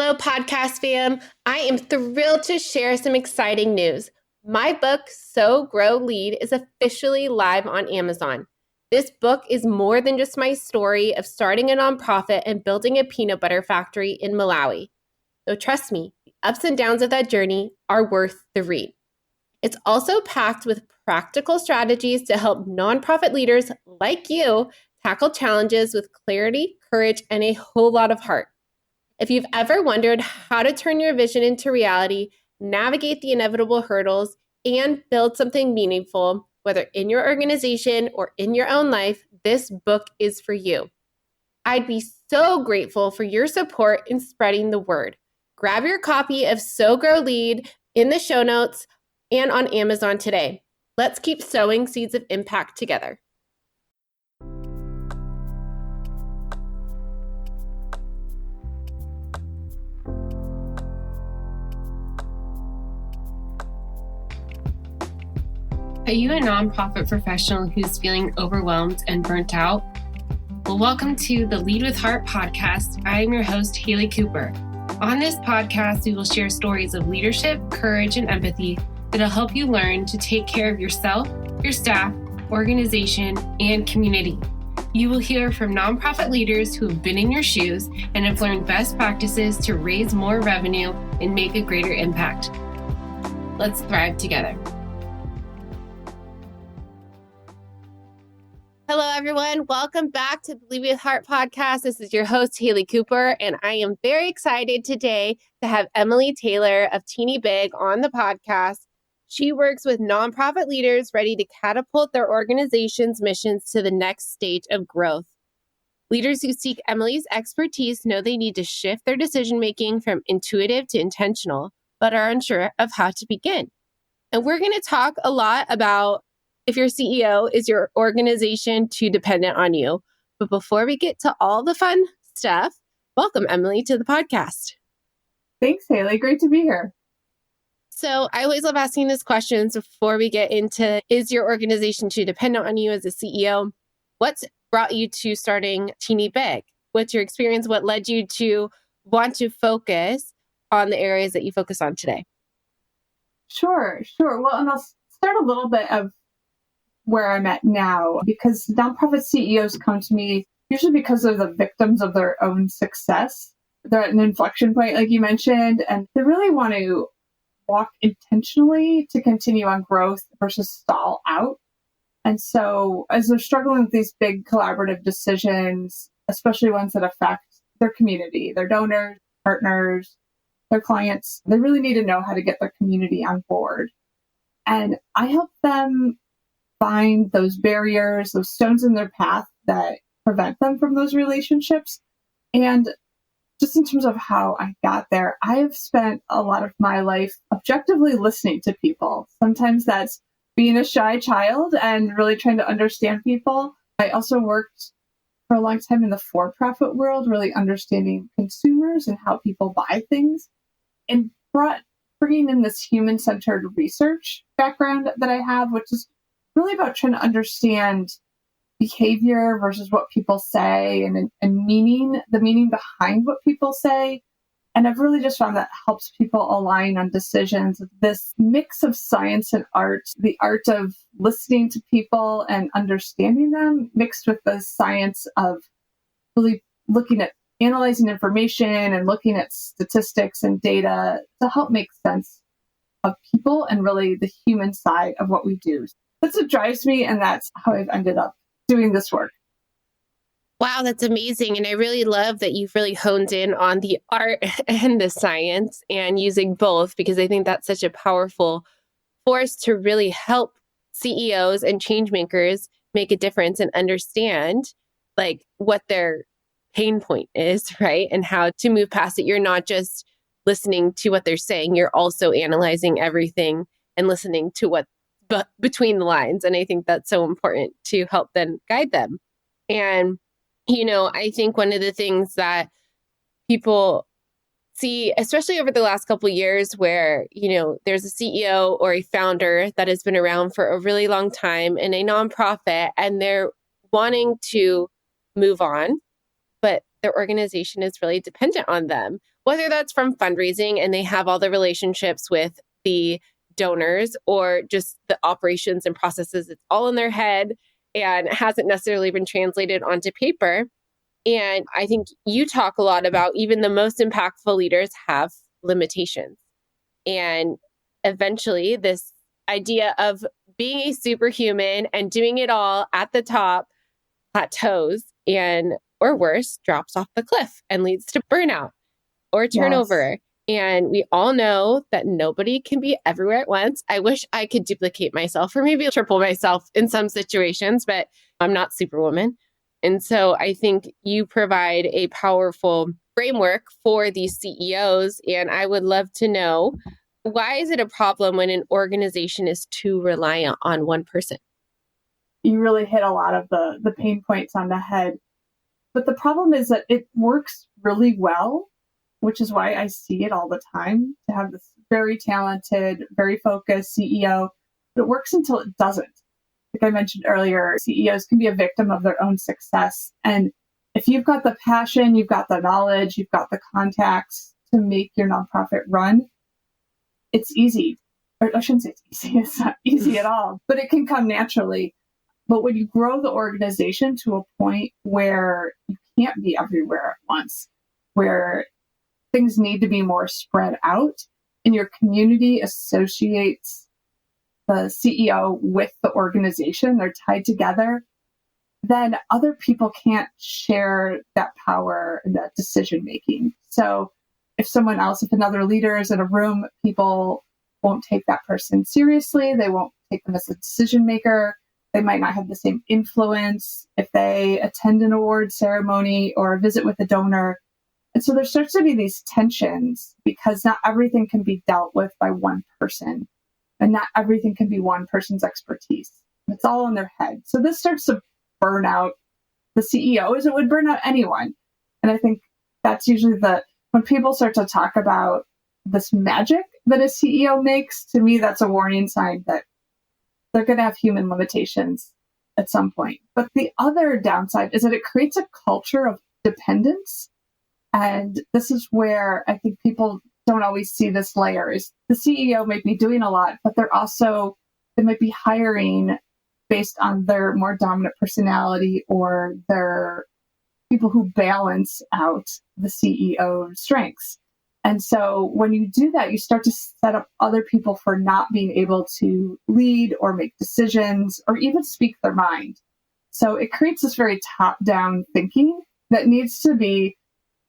Hello, podcast fam. I am thrilled to share some exciting news. My book, So Grow Lead, is officially live on Amazon. This book is more than just my story of starting a nonprofit and building a peanut butter factory in Malawi. So trust me, the ups and downs of that journey are worth the read. It's also packed with practical strategies to help nonprofit leaders like you tackle challenges with clarity, courage, and a whole lot of heart. If you've ever wondered how to turn your vision into reality, navigate the inevitable hurdles, and build something meaningful, whether in your organization or in your own life, this book is for you. I'd be so grateful for your support in spreading the word. Grab your copy of So Grow Lead in the show notes and on Amazon today. Let's keep sowing seeds of impact together. Are you a nonprofit professional who's feeling overwhelmed and burnt out? Well, welcome to the Lead with Heart podcast. I am your host, Haley Cooper. On this podcast, we will share stories of leadership, courage, and empathy that'll help you learn to take care of yourself, your staff, organization, and community. You will hear from nonprofit leaders who have been in your shoes and have learned best practices to raise more revenue and make a greater impact. Let's thrive together. Hello, everyone. Welcome back to the Lead with Heart podcast. This is your host, Haley Cooper, and I am very excited today to have Emily Taylor of Teeny Big on the podcast. She works with nonprofit leaders ready to catapult their organization's missions to the next stage of growth. Leaders who seek Emily's expertise know they need to shift their decision-making from intuitive to intentional, but are unsure of how to begin. And we're going to talk a lot about if your CEO, is your organization too dependent on you? But before we get to all the fun stuff, welcome, Emily, to the podcast. Thanks, Haley. Great to be here. So I always love asking these questions before we get into, is your organization too dependent on you as a CEO? What's brought you to starting Teeny Big? What's your experience? What led you to want to focus on the areas that you focus on today? Sure. Well, and I'll start a little bit of where I'm at now, because nonprofit CEOs come to me usually because they're the victims of their own success. They're at an inflection point, like you mentioned, and they really want to walk intentionally to continue on growth versus stall out. And so as they're struggling with these big collaborative decisions, especially ones that affect their community, their donors, partners, their clients, they really need to know how to get their community on board. And I help them find those barriers, those stones in their path that prevent them from those relationships. And just in terms of how I got there, I have spent a lot of my life objectively listening to people. Sometimes that's being a shy child and really trying to understand people. I also worked for a long time in the for-profit world, really understanding consumers and how people buy things, and bringing in this human-centered research background that I have, which is really about trying to understand behavior versus what people say and meaning, the meaning behind what people say. And I've really just found that helps people align on decisions. This mix of science and art, the art of listening to people and understanding them, mixed with the science of really looking at analyzing information and looking at statistics and data to help make sense of people and really the human side of what we do. That's what drives me, and that's how I've ended up doing this work. Wow, that's amazing. And I really love that you've really honed in on the art and the science and using both, because I think that's such a powerful force to really help CEOs and change makers make a difference and understand like what their pain point is, right? And how to move past it. You're not just listening to what they're saying, you're also analyzing everything and listening to what between the lines. And I think that's so important to help them guide them. And, I think one of the things that people see, especially over the last couple of years where, there's a CEO or a founder that has been around for a really long time in a nonprofit and they're wanting to move on, but their organization is really dependent on them. whether that's from fundraising and they have all the relationships with the donors or just the operations and processes. It's all in their head and hasn't necessarily been translated onto paper. And I think you talk a lot about even the most impactful leaders have limitations. And eventually, this idea of being a superhuman and doing it all at the top plateaus and, or worse, drops off the cliff and leads to burnout or Yes. turnover. And we all know that nobody can be everywhere at once. I wish I could duplicate myself or maybe triple myself in some situations, but I'm not Superwoman. And so I think you provide a powerful framework for these CEOs. And I would love to know, why is it a problem when an organization is too reliant on one person? You really hit a lot of the pain points on the head. But the problem is that it works really well, which is why I see it all the time, to have this very talented, very focused CEO. But it works until it doesn't. Like I mentioned earlier, CEOs can be a victim of their own success. And if you've got the passion, you've got the knowledge, you've got the contacts to make your nonprofit run, it's easy. Or I shouldn't say it's easy. It's not easy at all, but it can come naturally. But when you grow the organization to a point where you can't be everywhere at once, where things need to be more spread out and your community associates the CEO with the organization, they're tied together, then other people can't share that power and that decision making. So if another leader is in a room, people won't take that person seriously. They won't take them as a decision maker. They might not have the same influence if they attend an award ceremony or visit with a donor. And so there starts to be these tensions because not everything can be dealt with by one person and not everything can be one person's expertise. It's all in their head. So this starts to burn out the CEO as it would burn out anyone. And I think that's usually when people start to talk about this magic that a CEO makes, to me, that's a warning sign that they're going to have human limitations at some point. But the other downside is that it creates a culture of dependence. And this is where I think people don't always see this layer. Is the CEO might be doing a lot, but they might be hiring based on their more dominant personality or their people who balance out the CEO's strengths. And so when you do that, you start to set up other people for not being able to lead or make decisions or even speak their mind. So it creates this very top-down thinking that needs to be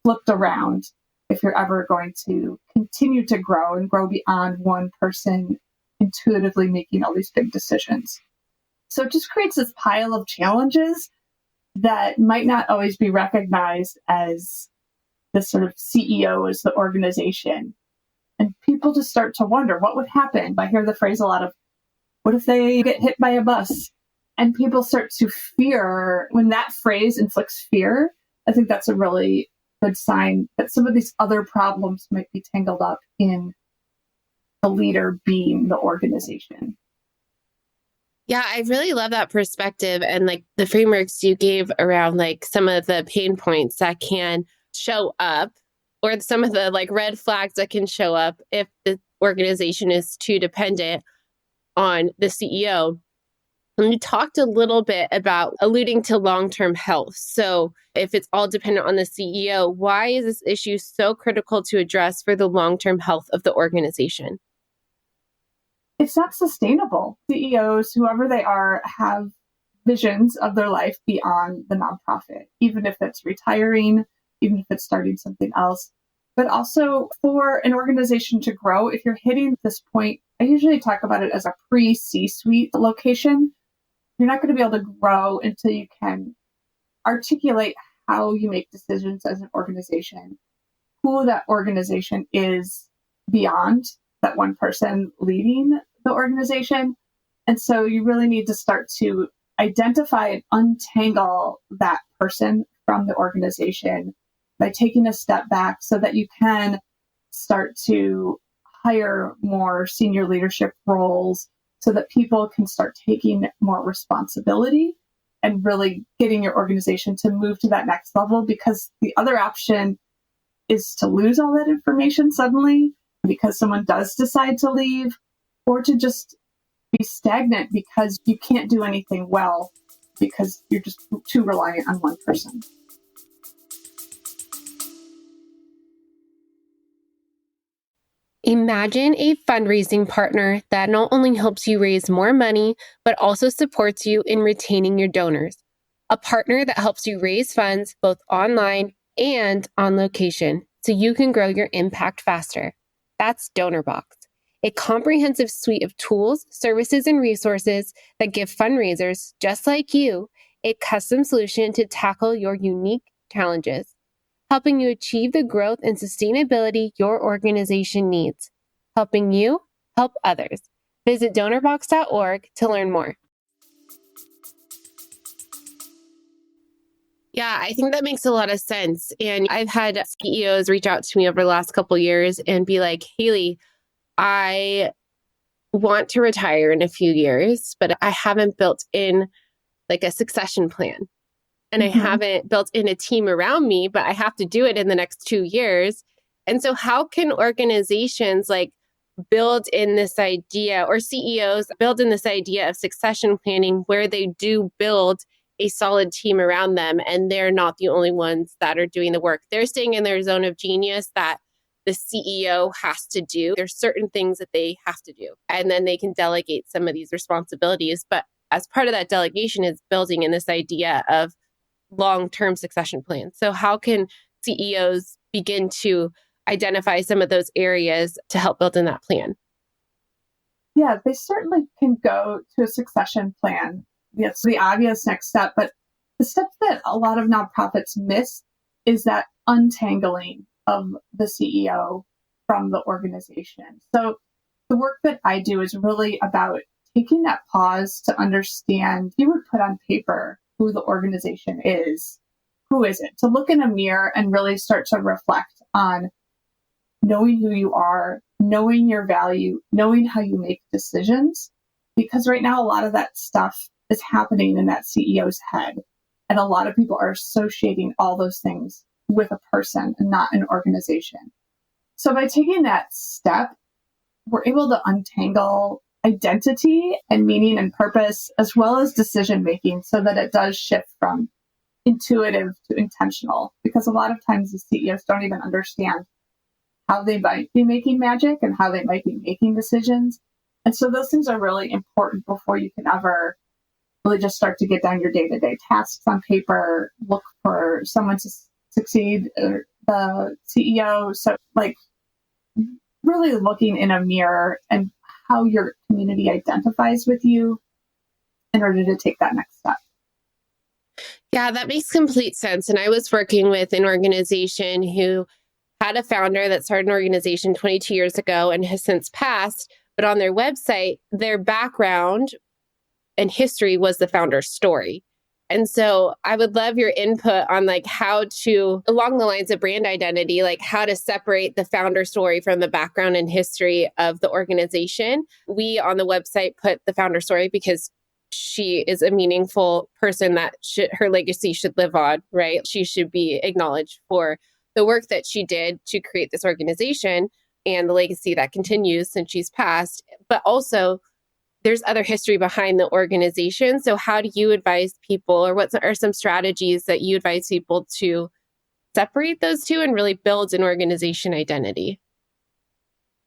flipped around if you're ever going to continue to grow and grow beyond one person intuitively making all these big decisions. So it just creates this pile of challenges that might not always be recognized as the sort of CEO as the organization. And people just start to wonder what would happen. I hear the phrase a lot of, what if they get hit by a bus? And people start to fear. When that phrase inflicts fear, I think that's a really good sign that some of these other problems might be tangled up in the leader being the organization. Yeah, I really love that perspective and like the frameworks you gave around like some of the pain points that can show up or some of the like red flags that can show up if the organization is too dependent on the CEO. And you talked a little bit about alluding to long-term health. So if it's all dependent on the CEO, why is this issue so critical to address for the long-term health of the organization? It's not sustainable. CEOs, whoever they are, have visions of their life beyond the nonprofit, even if it's retiring, even if it's starting something else. But also for an organization to grow, if you're hitting this point, I usually talk about it as a pre-C-suite location. You're not going to be able to grow until you can articulate how you make decisions as an organization, who that organization is beyond that one person leading the organization. And so you really need to start to identify and untangle that person from the organization by taking a step back so that you can start to hire more senior leadership roles so that people can start taking more responsibility and really getting your organization to move to that next level. Because the other option is to lose all that information suddenly because someone does decide to leave, or to just be stagnant because you can't do anything well because you're just too reliant on one person. Imagine a fundraising partner that not only helps you raise more money, but also supports you in retaining your donors. A partner that helps you raise funds both online and on location so you can grow your impact faster. That's DonorBox, a comprehensive suite of tools, services, and resources that give fundraisers just like you a custom solution to tackle your unique challenges, helping you achieve the growth and sustainability your organization needs, helping you help others. Visit donorbox.org to learn more. Yeah, I think that makes a lot of sense. And I've had CEOs reach out to me over the last couple of years and be like, Haley, I want to retire in a few years, but I haven't built in like a succession plan. And I haven't built in a team around me, but I have to do it in the next 2 years. And so how can organizations like build in this idea, or CEOs build in this idea of succession planning where they do build a solid team around them and they're not the only ones that are doing the work? They're staying in their zone of genius that the CEO has to do. There's certain things that they have to do, and then they can delegate some of these responsibilities. But as part of that delegation is building in this idea of long-term succession plans. So how can CEOs begin to identify some of those areas to help build in that plan? Yeah, they certainly can go to a succession plan. It's the obvious next step, but the step that a lot of nonprofits miss is that untangling of the CEO from the organization. So the work that I do is really about taking that pause to understand, you would put on paper who the organization is. Who is it? To look in a mirror and really start to reflect on knowing who you are, knowing your value, knowing how you make decisions. Because right now, a lot of that stuff is happening in that CEO's head. And a lot of people are associating all those things with a person and not an organization. So by taking that step, we're able to untangle identity and meaning and purpose, as well as decision making, so that it does shift from intuitive to intentional. Because a lot of times the CEOs don't even understand how they might be making magic and how they might be making decisions. And so those things are really important before you can ever really just start to get down your day-to-day tasks on paper, look for someone to succeed the CEO. So like really looking in a mirror and how your community identifies with you in order to take that next step. Yeah, that makes complete sense. And I was working with an organization who had a founder that started an organization 22 years ago and has since passed. But on their website, their background and history was the founder's story. And so I would love your input on like how to, along the lines of brand identity, like how to separate the founder story from the background and history of the organization. We on the website put the founder story because she is a meaningful person that her legacy should live on, right? She should be acknowledged for the work that she did to create this organization and the legacy that continues since she's passed. But also, there's other history behind the organization. So how do you advise people, or what are some strategies that you advise people to separate those two and really build an organization identity?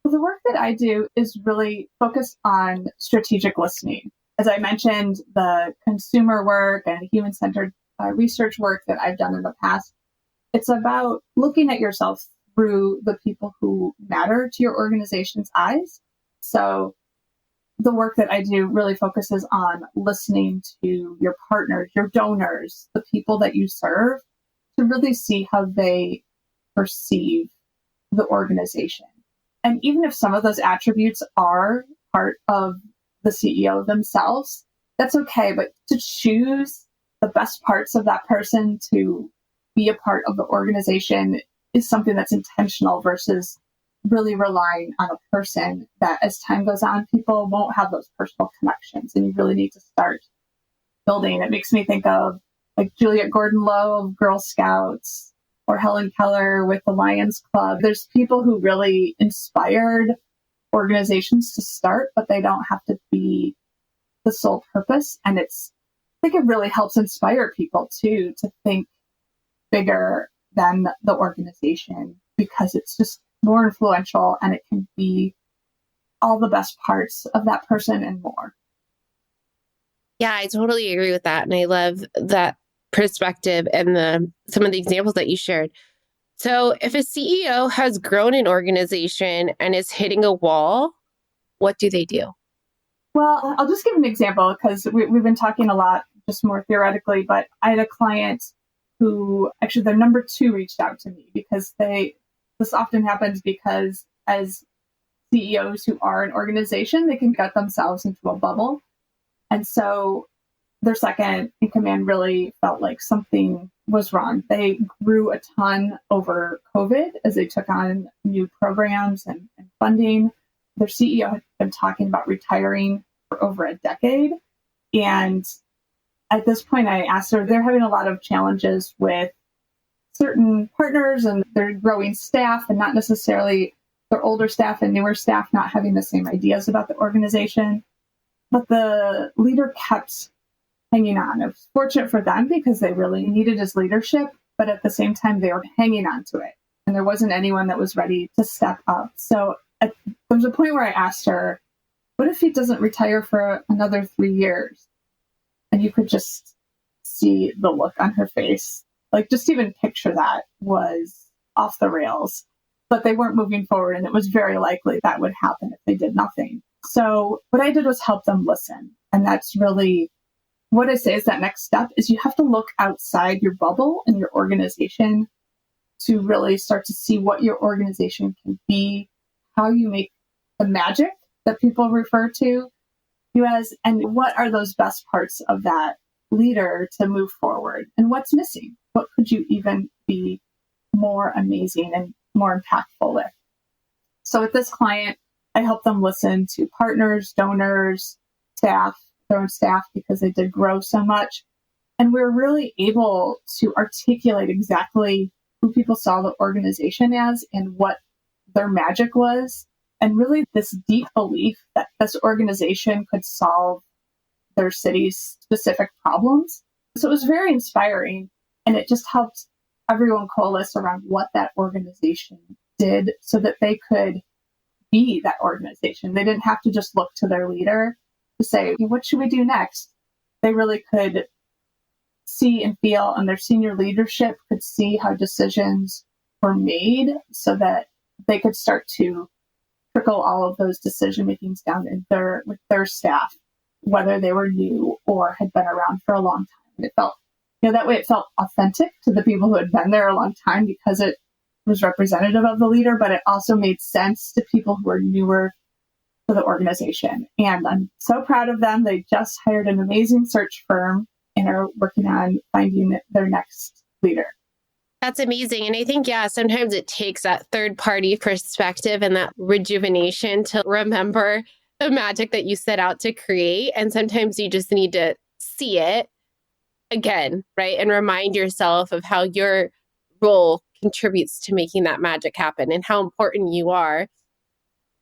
Well, the work that I do is really focused on strategic listening. As I mentioned, the consumer work and human-centered research work that I've done in the past, it's about looking at yourself through the people who matter to your organization's eyes. So the work that I do really focuses on listening to your partners, your donors, the people that you serve, to really see how they perceive the organization. And even if some of those attributes are part of the CEO themselves, that's okay. But to choose the best parts of that person to be a part of the organization is something that's intentional versus really relying on a person that as time goes on, people won't have those personal connections, and you really need to start building. It makes me think of like Juliet Gordon-Low of Girl Scouts, or Helen Keller with the Lions Club. There's people who really inspired organizations to start, but they don't have to be the sole purpose. And I think it really helps inspire people too, to think bigger than the organization, because it's just more influential and it can be all the best parts of that person and more. Yeah, I totally agree with that. And I love that perspective and some of the examples that you shared. So if a CEO has grown an organization and is hitting a wall, what do they do? Well, I'll just give an example because we've been talking a lot just more theoretically, but I had a client who actually their number two reached out to me because this often happens because as CEOs who are an organization, they can get themselves into a bubble. And so their second in command really felt like something was wrong. They grew a ton over COVID as they took on new programs and funding. Their CEO had been talking about retiring for over a decade. And at this point, I asked her, they're having a lot of challenges with certain partners and their growing staff, and not necessarily their older staff and newer staff not having the same ideas about the organization. But the leader kept hanging on. It was fortunate for them because they really needed his leadership, but at the same time, they were hanging on to it. And there wasn't anyone that was ready to step up. So there was a point where I asked her, what if he doesn't retire for another 3 years? And you could just see the look on her face. Like, just even picture that was off the rails. But they weren't moving forward, and it was very likely that would happen if they did nothing. So what I did was help them listen. And that's really what I say is that next step is you have to look outside your bubble and your organization to really start to see what your organization can be, how you make the magic that people refer to you as, and what are those best parts of that leader to move forward, and what's missing. What could you even be more amazing and more impactful with? So with this client, I helped them listen to partners, donors, staff, their own staff, because they did grow so much. And we were really able to articulate exactly who people saw the organization as and what their magic was. And really this deep belief that this organization could solve their city's specific problems. So it was very inspiring. And it just helped everyone coalesce around what that organization did so that they could be that organization. They didn't have to just look to their leader to say, what should we do next? They really could see and feel, and their senior leadership could see how decisions were made so that they could start to trickle all of those decision makings down with their staff, whether they were new or had been around for a long time. And it felt, that way it felt authentic to the people who had been there a long time because it was representative of the leader, but it also made sense to people who were newer to the organization. And I'm so proud of them. They just hired an amazing search firm and are working on finding their next leader. That's amazing. And I think, sometimes it takes that third party perspective and that rejuvenation to remember the magic that you set out to create. And sometimes you just need to see it again, right? And remind yourself of how your role contributes to making that magic happen and how important you are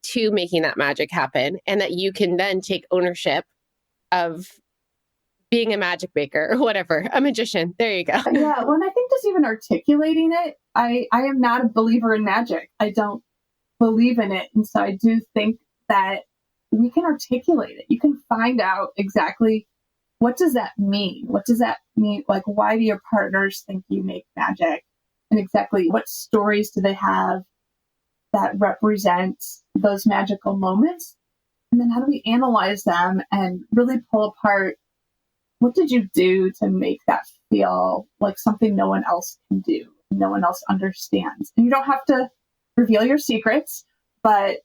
to making that magic happen. And that you can then take ownership of being a magic maker or whatever, a magician. There you go. Yeah. Well, and I think just even articulating it, I am not a believer in magic. I don't believe in it. And so I do think that we can articulate it. You can find out exactly what does that mean? What does that mean? Like, why do your partners think you make magic? And exactly what stories do they have that represent those magical moments? And then how do we analyze them and really pull apart what did you do to make that feel like something no one else can do, no one else understands? And you don't have to reveal your secrets, but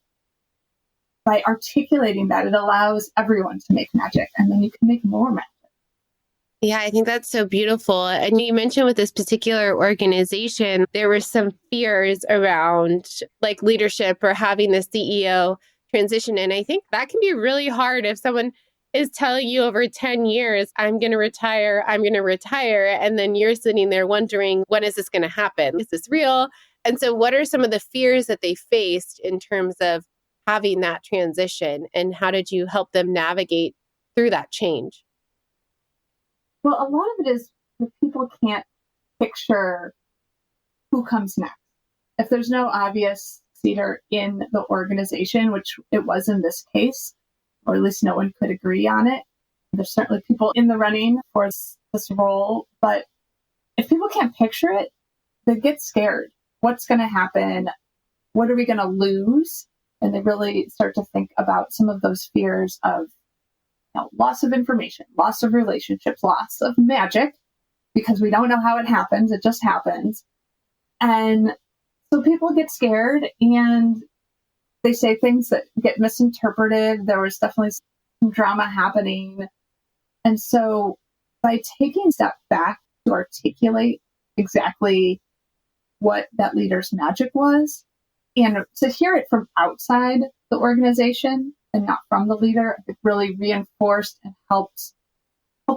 by articulating that, it allows everyone to make magic, and then you can make more magic. Yeah, I think that's so beautiful. And you mentioned with this particular organization, there were some fears around like leadership or having the CEO transition. And I think that can be really hard if someone is telling you over 10 years, I'm going to retire, I'm going to retire. And then you're sitting there wondering, when is this going to happen? Is this real? And so, what are some of the fears that they faced in terms of having that transition? And how did you help them navigate through that change? Well, a lot of it is that people can't picture who comes next. If there's no obvious leader in the organization, which it was in this case, or at least no one could agree on it, there's certainly people in the running for this role. But if people can't picture it, they get scared. What's going to happen? What are we going to lose? And they really start to think about some of those fears of loss of information, loss of relationships, loss of magic, because we don't know how it happens. It just happens. And so people get scared and they say things that get misinterpreted. There was definitely some drama happening. And so by taking a step back to articulate exactly what that leader's magic was, and to hear it from outside the organization and not from the leader, it really reinforced and helped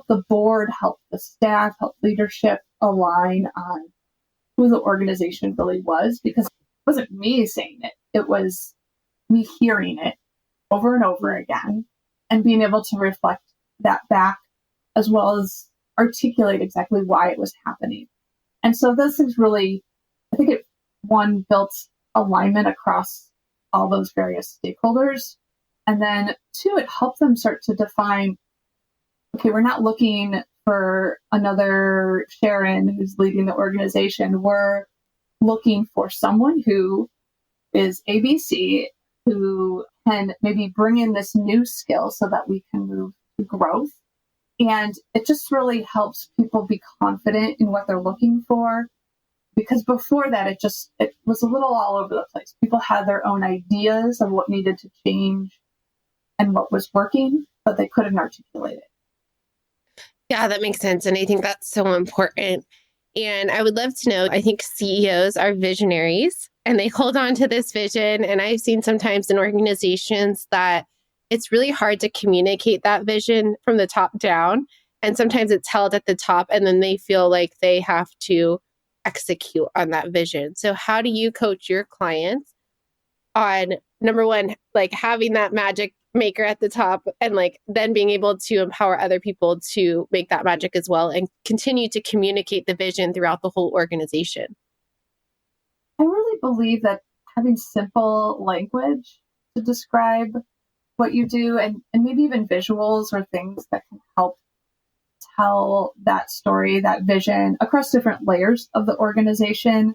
the board, help the staff, help leadership align on who the organization really was, because it wasn't me saying it. It was me hearing it over and over again and being able to reflect that back as well as articulate exactly why it was happening. And so this is really, I think it, one, built alignment across all those various stakeholders. And then two, it helped them start to define, okay, we're not looking for another Sharon who's leading the organization. We're looking for someone who is ABC, who can maybe bring in this new skill so that we can move to growth. And it just really helps people be confident in what they're looking for. Because before that, it was a little all over the place. People had their own ideas of what needed to change and what was working, but they couldn't articulate it. Yeah, that makes sense. And I think that's so important. And I would love to know, I think CEOs are visionaries and they hold on to this vision. And I've seen sometimes in organizations that it's really hard to communicate that vision from the top down. And sometimes it's held at the top and then they feel like they have to execute on that vision. So how do you coach your clients on, number one, like having that magic maker at the top and like then being able to empower other people to make that magic as well and continue to communicate the vision throughout the whole organization? I really believe that having simple language to describe what you do and maybe even visuals or things that can help tell that story, that vision across different layers of the organization.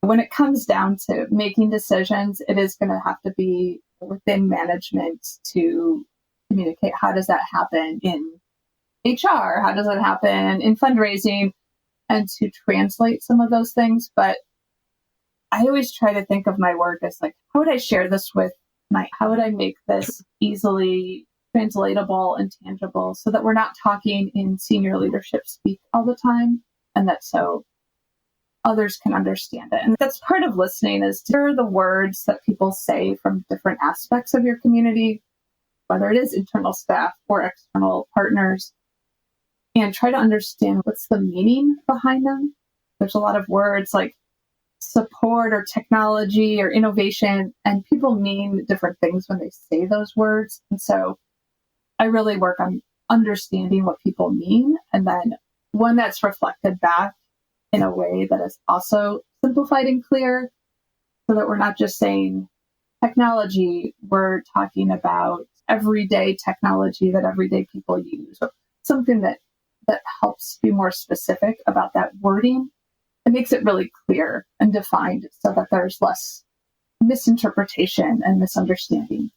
When it comes down to making decisions, it is going to have to be within management to communicate. How does that happen in HR? How does it happen in fundraising? And to translate some of those things. But I always try to think of my work as like, how would I share this with how would I make this easily translatable and tangible so that we're not talking in senior leadership speak all the time, and that so others can understand it. And that's part of listening, is to hear the words that people say from different aspects of your community, whether it is internal staff or external partners, and try to understand what's the meaning behind them. There's a lot of words like support or technology or innovation, and people mean different things when they say those words. And so I really work on understanding what people mean, and then one that's reflected back in a way that is also simplified and clear, so that we're not just saying technology, we're talking about everyday technology that everyday people use, or something that helps be more specific about that wording. It makes it really clear and defined so that there's less misinterpretation and misunderstanding.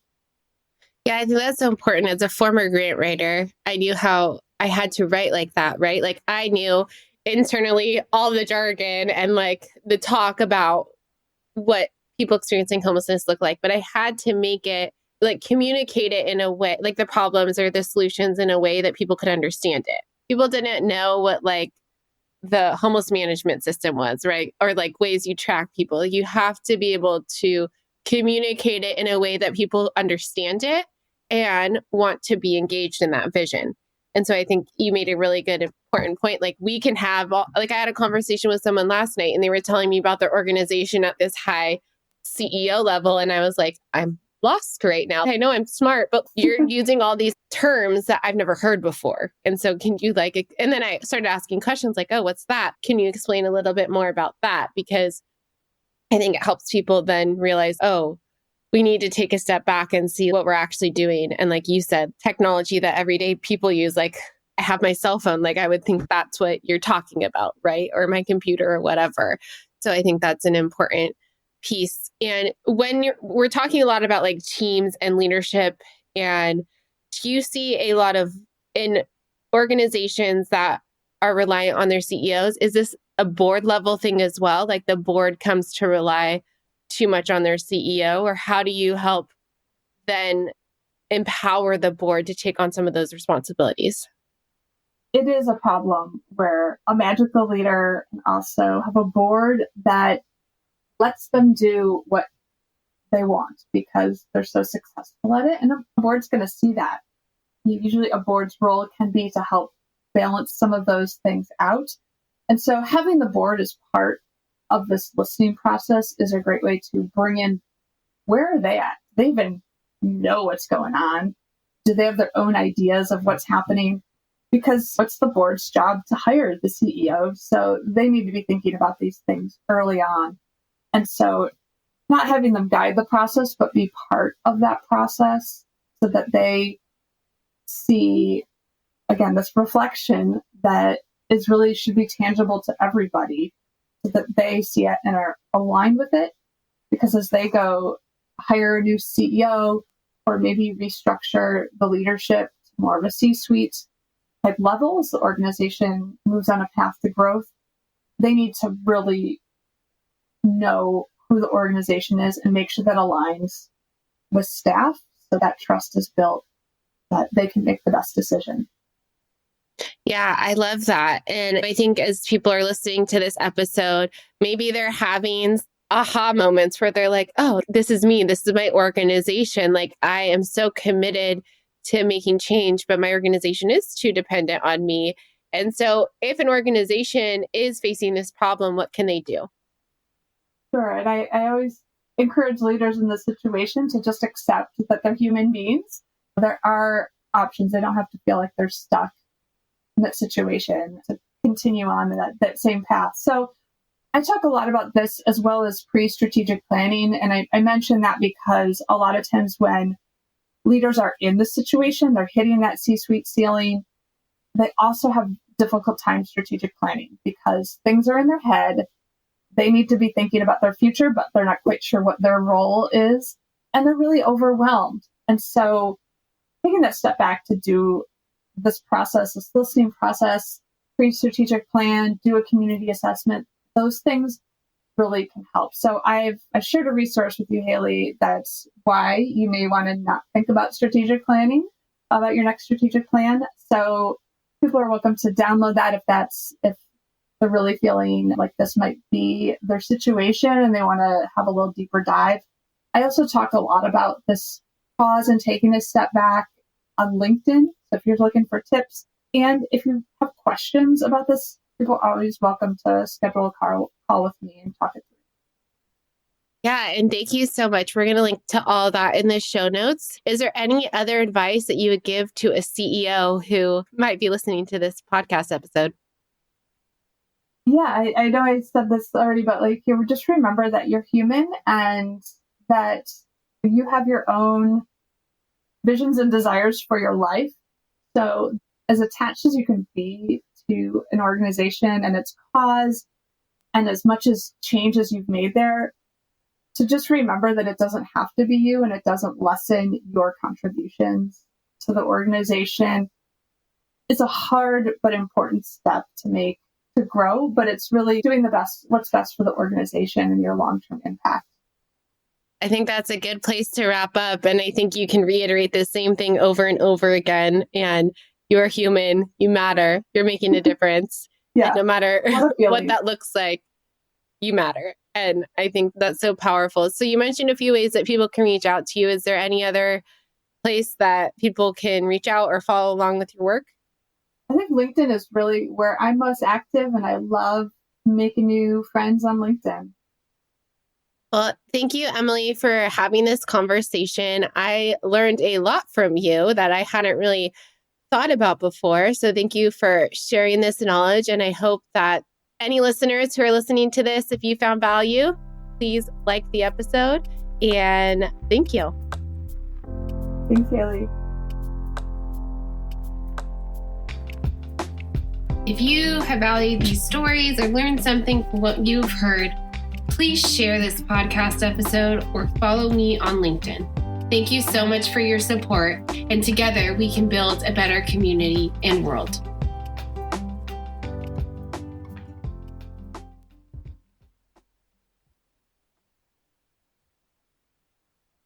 Yeah, I think that's so important. As a former grant writer, I knew how I had to write like that, right? Like I knew internally all the jargon and like the talk about what people experiencing homelessness look like, but I had to make it like communicate it in a way, like the problems or the solutions in a way that people could understand it. People didn't know what like the homeless management system was, right? Or like ways you track people. You have to be able to communicate it in a way that people understand it and want to be engaged in that vision. And so I think you made a really good, important point. Like we can have, like I had a conversation with someone last night and they were telling me about their organization at this high CEO level. And I was like, I'm lost right now. I know I'm smart, but you're using all these terms that I've never heard before. And so can you and then I started asking questions like, oh, what's that? Can you explain a little bit more about that? Because I think it helps people then realize, oh, we need to take a step back and see what we're actually doing. And like you said, technology that everyday people use, like I have my cell phone, like I would think that's what you're talking about, right? Or my computer or whatever. So I think that's an important piece. And when we're talking a lot about like teams and leadership, and do you see a lot of in organizations that are reliant on their CEOs? Is this a board level thing as well? Like the board comes to rely too much on their CEO, or how do you help then empower the board to take on some of those responsibilities? It is a problem where a magical leader can also have a board that lets them do what they want because they're so successful at it. And a board's going to see that. Usually a board's role can be to help balance some of those things out. And so having the board as part of this listening process is a great way to bring in, where are they at? They even know what's going on. Do they have their own ideas of what's happening? Because it's the board's job to hire the CEO. So they need to be thinking about these things early on. And so not having them guide the process, but be part of that process so that they see, again, this reflection that is really should be tangible to everybody, so that they see it and are aligned with it. Because as they go hire a new CEO or maybe restructure the leadership to more of a C-suite type level, as the organization moves on a path to growth, they need to really know who the organization is and make sure that aligns with staff so that trust is built, that they can make the best decision. Yeah, I love that. And I think as people are listening to this episode, maybe they're having aha moments where they're like, oh, this is me. This is my organization. Like I am so committed to making change, but my organization is too dependent on me. And so if an organization is facing this problem, what can they do? Sure. And I always encourage leaders in this situation to just accept that they're human beings. There are options. They don't have to feel like they're stuck in that situation to continue on that same path. So I talk a lot about this as well as pre-strategic planning. And I mention that because a lot of times when leaders are in this situation, they're hitting that C-suite ceiling, they also have difficult time strategic planning because things are in their head. They need to be thinking about their future, but they're not quite sure what their role is. And they're really overwhelmed. And so taking that step back to do this process, this listening process, pre-strategic plan, do a community assessment, those things really can help. So I've shared a resource with you, Haley, that's why you may want to not think about strategic planning, about your next strategic plan. So people are welcome to download that if they're really feeling like this might be their situation and they want to have a little deeper dive. I also talk a lot about this pause and taking a step back on LinkedIn. So if you're looking for tips and if you have questions about this, people are always welcome to schedule a call with me and talk it through. Yeah, and thank you so much. We're going to link to all that in the show notes. Is there any other advice that you would give to a CEO who might be listening to this podcast episode? Yeah, I know I said this already, but like you just remember that you're human and that you have your own visions and desires for your life. So as attached as you can be to an organization and its cause, and as much as change as you've made there, to just remember that it doesn't have to be you and it doesn't lessen your contributions to the organization. It's a hard but important step to make to grow, but it's really doing what's best for the organization and your long-term impact. I think that's a good place to wrap up. And I think you can reiterate the same thing over and over again. And you're human, you matter, you're making a difference. Yeah. And no matter what that looks like, you matter. And I think that's so powerful. So you mentioned a few ways that people can reach out to you. Is there any other place that people can reach out or follow along with your work? I think LinkedIn is really where I'm most active, and I love making new friends on LinkedIn. Well, thank you, Emily, for having this conversation. I learned a lot from you that I hadn't really thought about before. So thank you for sharing this knowledge. And I hope that any listeners who are listening to this, if you found value, please like the episode. And thank you. Thanks, Haley. If you have valued these stories or learned something from what you've heard, please share this podcast episode or follow me on LinkedIn. Thank you so much for your support, and together we can build a better community and world.